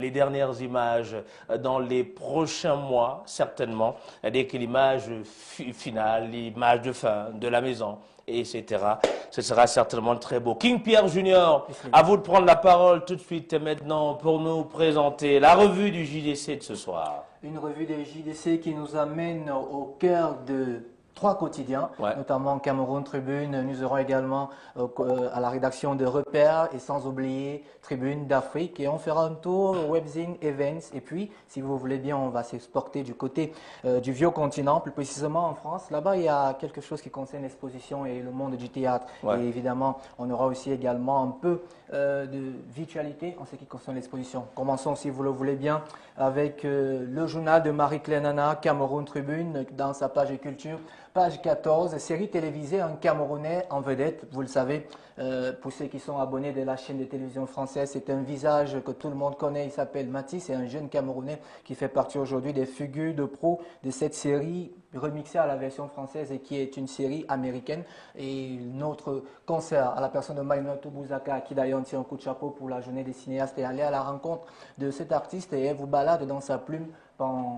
les dernières images dans les prochains mois, certainement, dès que l'image finale, l'image de fin de la maison, etc. Ce sera certainement très beau. King Pierre Junior, à vous de prendre la parole tout de suite et maintenant pour nous présenter la revue du JDC de ce soir. Une revue des JDC qui nous amène au cœur de trois quotidiens, notamment Cameroun Tribune. Nous aurons également à la rédaction de Repères et sans oublier Tribune d'Afrique. Et on fera un tour Webzine Events. Et puis, si vous voulez bien, on va s'exporter du côté du vieux continent, plus précisément en France. Là-bas, il y a quelque chose qui concerne l'exposition et le monde du théâtre. Et évidemment, on aura aussi également un peu de virtualité en ce qui concerne l'exposition. Commençons, si vous le voulez bien, avec le journal de Marie-Claire Nana, Cameroun Tribune, dans sa page culture. Page 14, série télévisée, un Camerounais en vedette. Vous le savez, pour ceux qui sont abonnés de la chaîne de télévision française, c'est un visage que tout le monde connaît. Il s'appelle Mathis, c'est un jeune Camerounais qui fait partie aujourd'hui des figures de pro de cette série remixée à la version française et qui est une série américaine. Et notre concert à la personne de Maïmoto Bouzaka, qui d'ailleurs tient un coup de chapeau pour la journée des cinéastes, est allé à la rencontre de cet artiste et elle vous balade dans sa plume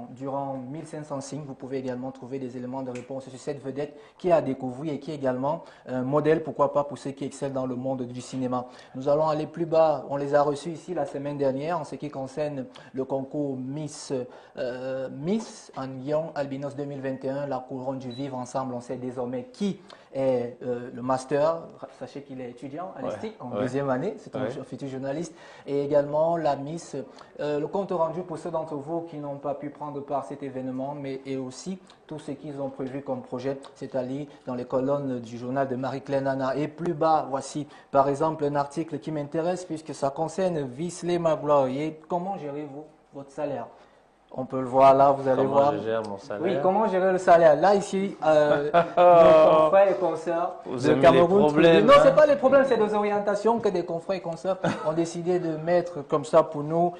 durant 1500 signes. Vous pouvez également trouver des éléments de réponse sur cette vedette qui a découvert et qui est également un modèle, pourquoi pas, pour ceux qui excellent dans le monde du cinéma. Nous allons aller plus bas. On les a reçus ici la semaine dernière en ce qui concerne le concours Miss and Young Albinos 2021, la couronne du vivre ensemble. On sait désormais qui est le master. Sachez qu'il est étudiant à l'ESTIC en deuxième année. C'est un futur journaliste. Et également la Miss. Le compte rendu pour ceux d'entre vous qui n'ont pas pu prendre part à cet événement, mais et aussi tout ce qu'ils ont prévu comme projet, c'est-à-dire dans les colonnes du journal de Marie-Claire Nana. Et plus bas, voici par exemple un article qui m'intéresse puisque ça concerne Visley Magloire. Et comment gérez-vous votre salaire? On peut le voir là, vous allez voir. Comment je gère mon salaire? Oui, comment gérer le salaire? Là, ici, nos confrères et consoeurs de Cameroun. Non, ce n'est pas les problèmes, c'est des orientations que des confrères et consoeurs ont décidé de mettre comme ça pour nous,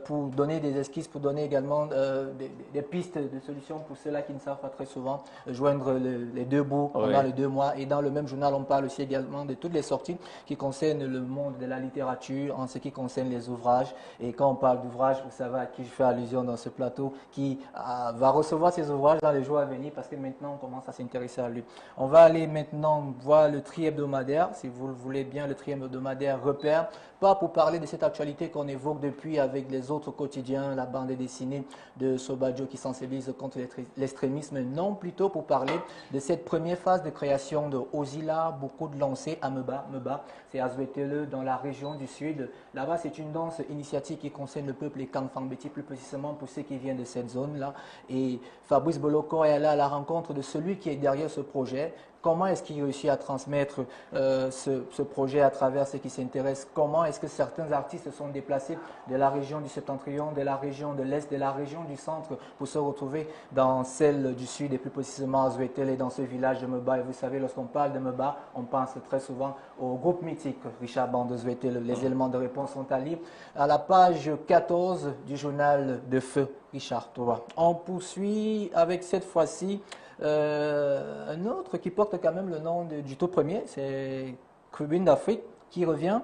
pour donner des esquisses, pour donner également des pistes de solutions pour ceux-là qui ne savent pas très souvent joindre les deux bouts pendant les 2 mois. Et dans le même journal, on parle aussi également de toutes les sorties qui concernent le monde de la littérature, en ce qui concerne les ouvrages. Et quand on parle d'ouvrages, vous savez à qui je fais allusion dans ce plateau, qui va recevoir ses ouvrages dans les jours à venir parce que maintenant on commence à s'intéresser à lui. On va aller maintenant voir le tri hebdomadaire, si vous le voulez bien, le tri hebdomadaire Repère, pas pour parler de cette actualité qu'on évoque depuis avec les autres quotidiens, la bande dessinée de Sobadjo qui sensibilise contre l'extrémisme, non, plutôt pour parler de cette première phase de création de Ozila, beaucoup de lancers à Meba, c'est à Zwetele dans la région du sud. Là-bas, c'est une danse initiatique qui concerne le peuple et Kanfang-Beti, plus précisément pour ceux qui viennent de cette zone-là. Et Fabrice Boloko est allé à la rencontre de celui qui est derrière ce projet. Comment est-ce qu'il réussit à transmettre ce projet à travers ceux qui s'intéressent? Comment est-ce que certains artistes sont déplacés de la région du septentrion, de la région de l'Est, de la région du centre pour se retrouver dans celle du sud et plus précisément à Zwetele et dans ce village de Meba? Et vous savez, lorsqu'on parle de Meba, on pense très souvent au groupe mythique Richard Band de Zwetele. Les éléments de réponse sont à lire à la page 14 du journal de Feu Richard Toura. On poursuit avec cette fois-ci un autre qui porte quand même le nom du tout premier, c'est Tribune d'Afrique qui revient,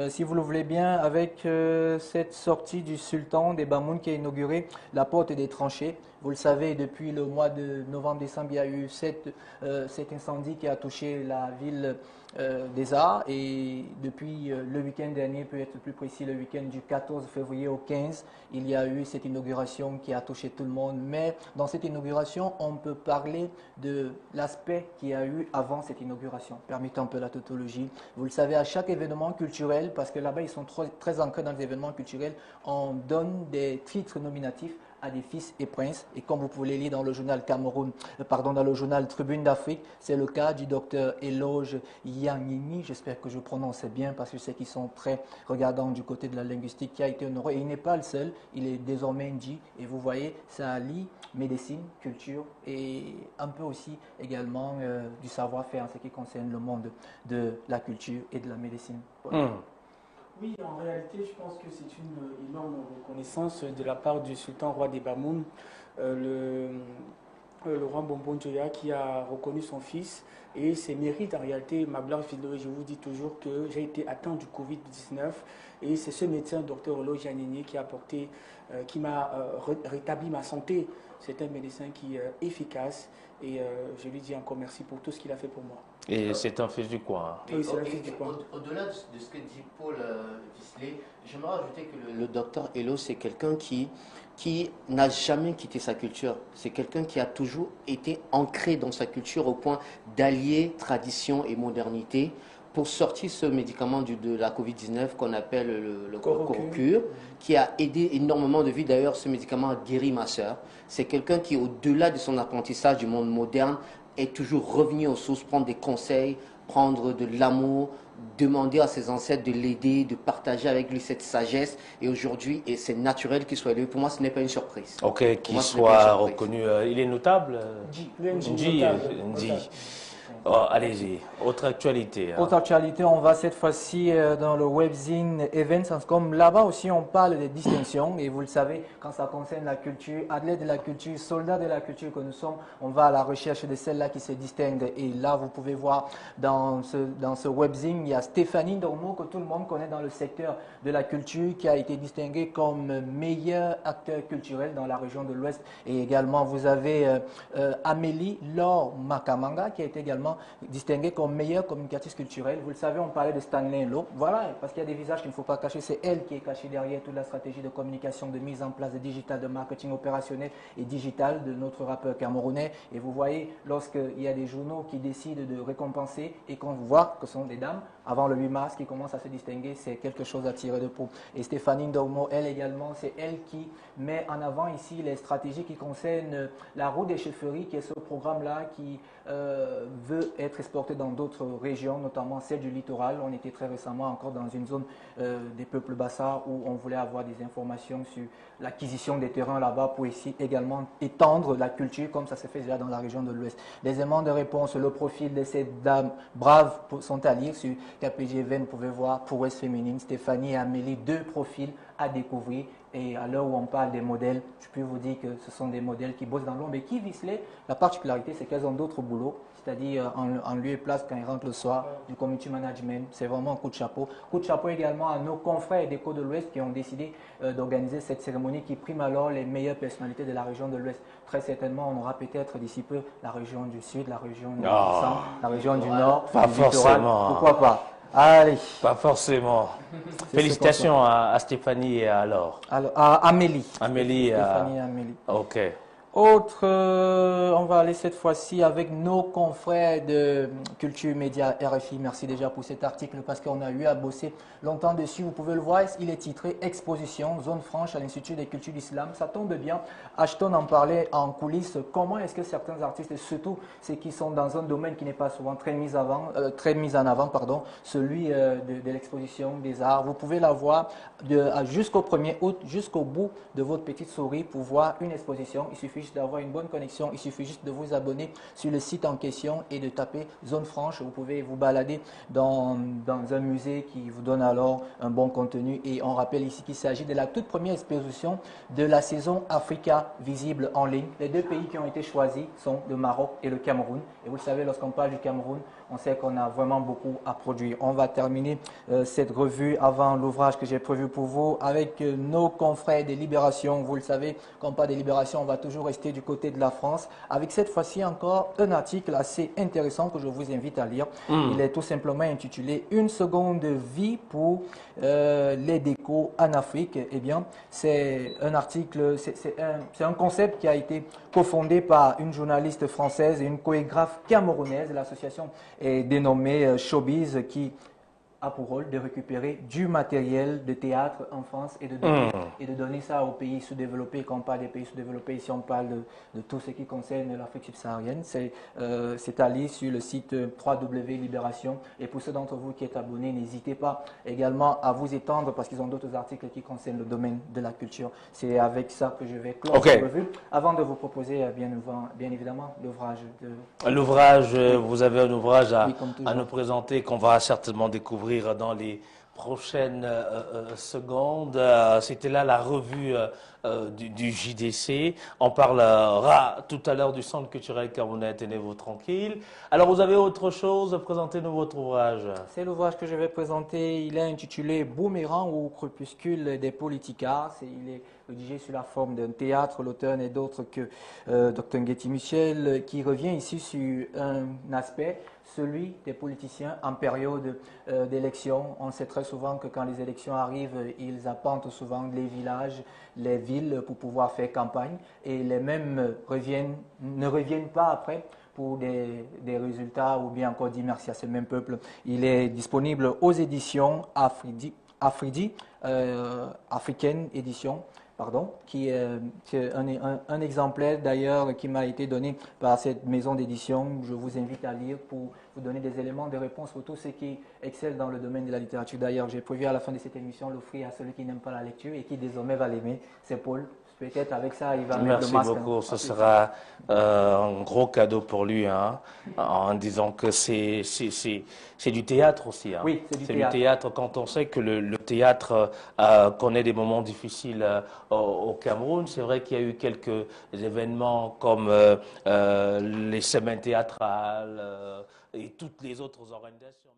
si vous le voulez bien, avec cette sortie du sultan des Bamoun qui a inauguré la porte des tranchées. Vous le savez, depuis le mois de novembre-décembre, il y a eu cet incendie qui a touché la ville des Arts et depuis le week-end dernier, peut être plus précis, le week-end du 14 février au 15, il y a eu cette inauguration qui a touché tout le monde. Mais dans cette inauguration, on peut parler de l'aspect qu'il y a eu avant cette inauguration. Permettez un peu la tautologie. Vous le savez, à chaque événement culturel, parce que là-bas, ils sont très ancrés dans les événements culturels, on donne des titres nominatifs à des fils et princes. Et comme vous pouvez lire dans le journal dans le journal Tribune d'Afrique, c'est le cas du docteur Eloge Yangini, j'espère que je prononce bien parce que je sais qu'ils sont très regardants du côté de la linguistique, qui a été honoré. Et il n'est pas le seul, il est désormais Ndji. Et vous voyez, ça allie médecine, culture et un peu aussi également du savoir-faire en ce qui concerne le monde de la culture et de la médecine. Voilà. Oui, en réalité, je pense que c'est une énorme reconnaissance de la part du sultan roi des Bamoun, le roi Bombon Joya, qui a reconnu son fils Et c'est mérite en réalité, ma gloire Philo, je vous dis toujours que j'ai été atteint du Covid-19 et c'est ce médecin, docteur Olo Janini, qui m'a rétabli ma santé. C'est un médecin qui est efficace et je lui dis encore merci pour tout ce qu'il a fait pour moi. Et c'est un fils du coin. Oui, c'est un fils du coin. Au-delà de ce que dit Paul Visley, j'aimerais ajouter que le docteur Elo, c'est quelqu'un qui n'a jamais quitté sa culture. C'est quelqu'un qui a toujours été ancré dans sa culture au point d'allier tradition et modernité pour sortir ce médicament de la Covid-19 qu'on appelle le Corocure, qui a aidé énormément de vies. D'ailleurs, ce médicament a guéri ma sœur. C'est quelqu'un qui, au-delà de son apprentissage du monde moderne, est toujours revenu aux sources, prendre des conseils, prendre de l'amour, demander à ses ancêtres de l'aider, de partager avec lui cette sagesse. Et aujourd'hui, c'est naturel qu'il soit élevé. Pour moi, ce n'est pas une surprise. Ok, qu'il soit reconnu. Il est notable. Nji. Oh, allez-y, autre actualité. Autre actualité, on va cette fois-ci dans le webzine Events. Comme là-bas aussi, on parle des distinctions. Et vous le savez, quand ça concerne la culture, athlètes de la culture, soldats de la culture que nous sommes, on va à la recherche de celles-là qui se distinguent. Et là, vous pouvez voir dans ce webzine, il y a Stéphanie Dormo, que tout le monde connaît dans le secteur de la culture, qui a été distinguée comme meilleur acteur culturel dans la région de l'Ouest. Et également, vous avez Amélie Laure Makamanga, qui a été également distinguée comme meilleure communicatrice culturelle. Vous le savez, on parlait de Stanley Lo. Voilà, parce qu'il y a des visages qu'il ne faut pas cacher. C'est elle qui est cachée derrière toute la stratégie de communication, de mise en place de digital, de marketing opérationnel et digital de notre rappeur camerounais. Et vous voyez, lorsqu'il y a des journaux qui décident de récompenser et qu'on voit que ce sont des dames, avant le 8 mars, qui commencent à se distinguer, c'est quelque chose à tirer de peau. Et Stéphanie Ndormo, elle également, c'est elle qui met en avant ici les stratégies qui concernent la route des chefferies, qui est ce programme-là qui veut être exporté dans d'autres régions, notamment celle du littoral. On était très récemment encore dans une zone des peuples bassards où on voulait avoir des informations sur l'acquisition des terrains là-bas pour ici également étendre la culture comme ça se fait déjà dans la région de l'Ouest. Les éléments de réponse, le profil de ces dames braves sont à lire sur KPG20. Vous pouvez voir pour Ouest Féminine, Stéphanie et Amélie, deux profils à découvrir. Et à l'heure où on parle des modèles, je peux vous dire que ce sont des modèles qui bossent dans l'ombre et qui Visley, la particularité, c'est qu'elles ont d'autres boulots, c'est-à-dire en lieu et place quand ils rentrent le soir, du community management. C'est vraiment un coup de chapeau. Coup de chapeau également à nos confrères d'Écho de l'Ouest qui ont décidé d'organiser cette cérémonie qui prime alors les meilleures personnalités de la région de l'Ouest. Très certainement, on aura peut-être d'ici peu la région du Sud, la région du Centre, la région du Nord, pas forcément. Pourquoi pas? Allez. Pas forcément. Félicitations à Stéphanie et à Laure. Alors, à Amélie. Stéphanie et Amélie. Ok. Autre, on va aller cette fois-ci avec nos confrères de Culture Média RFI. Merci déjà pour cet article parce qu'on a eu à bosser longtemps dessus. Vous pouvez le voir, il est titré Exposition, zone franche à l'Institut des cultures d'Islam. Ça tombe bien. Ashton en parlait en coulisses. Comment est-ce que certains artistes, et surtout ceux qui sont dans un domaine qui n'est pas souvent très mis en avant, celui de l'exposition des arts. Vous pouvez la voir jusqu'au 1er août, jusqu'au bout de votre petite souris pour voir une exposition. Il suffit juste d'avoir une bonne connexion, il suffit juste de vous abonner sur le site en question et de taper zone franche. Vous pouvez vous balader dans un musée qui vous donne alors un bon contenu. Et on rappelle ici qu'il s'agit de la toute première exposition de la saison Africa visible en ligne. Les deux pays qui ont été choisis sont le Maroc et le Cameroun. Et vous le savez, lorsqu'on parle du Cameroun, on sait qu'on a vraiment beaucoup à produire. On va terminer cette revue avant l'ouvrage que j'ai prévu pour vous avec nos confrères des Libérations. Vous le savez, quand on parle des Libérations, on va toujours rester du côté de la France, avec cette fois-ci encore un article assez intéressant que je vous invite à lire. Il est tout simplement intitulé « Une seconde vie pour les décos en Afrique ». Eh bien, c'est un article, c'est un concept qui a été cofondé par une journaliste française et une chorégraphe camerounaise. L'association est dénommée Showbiz, qui a pour rôle de récupérer du matériel de théâtre en France et de donner ça aux pays sous-développés. Quand on parle des pays sous-développés, ici on parle de tout ce qui concerne l'Afrique subsaharienne. C'est à lire sur le site www.libération. Et pour ceux d'entre vous qui êtes abonnés, n'hésitez pas également à vous étendre parce qu'ils ont d'autres articles qui concernent le domaine de la culture. C'est avec ça que je vais clore cette revue avant de vous proposer bien évidemment l'ouvrage. L'ouvrage, vous avez un ouvrage à nous présenter qu'on va certainement découvrir dans les prochaines secondes. C'était là la revue du JDC. On parlera tout à l'heure du Centre culturel camerounais. Tenez-vous tranquille. Alors, vous avez autre chose? Présentez-nous votre ouvrage. C'est l'ouvrage que je vais présenter. Il est intitulé Boomerang ou crépuscule des politicards. Il est rédigé sous la forme d'un théâtre. L'auteur n'est d'autre que Dr Ngueti Michel, qui revient ici sur un aspect, celui des politiciens en période d'élection. On sait très souvent que quand les élections arrivent, ils apportent souvent les villages, les villes pour pouvoir faire campagne, et les mêmes ne reviennent pas après pour des résultats ou bien encore dire merci à ce même peuple. Il est disponible aux éditions Africaine Édition. Pardon, qui est un exemplaire d'ailleurs qui m'a été donné par cette maison d'édition. Je vous invite à lire pour vous donner des éléments de réponse pour tous ceux qui excellent dans le domaine de la littérature. D'ailleurs, j'ai prévu à la fin de cette émission l'offrir à celui qui n'aime pas la lecture et qui désormais va l'aimer. C'est Paul. Peut-être avec ça, il va mettre le masque. Merci beaucoup. Ce sera un gros cadeau pour lui, hein, en disant que c'est du théâtre aussi. Hein. Oui, c'est du théâtre. Quand on sait que le théâtre connaît des moments difficiles au Cameroun, c'est vrai qu'il y a eu quelques événements comme les semaines théâtrales et toutes les autres organisations.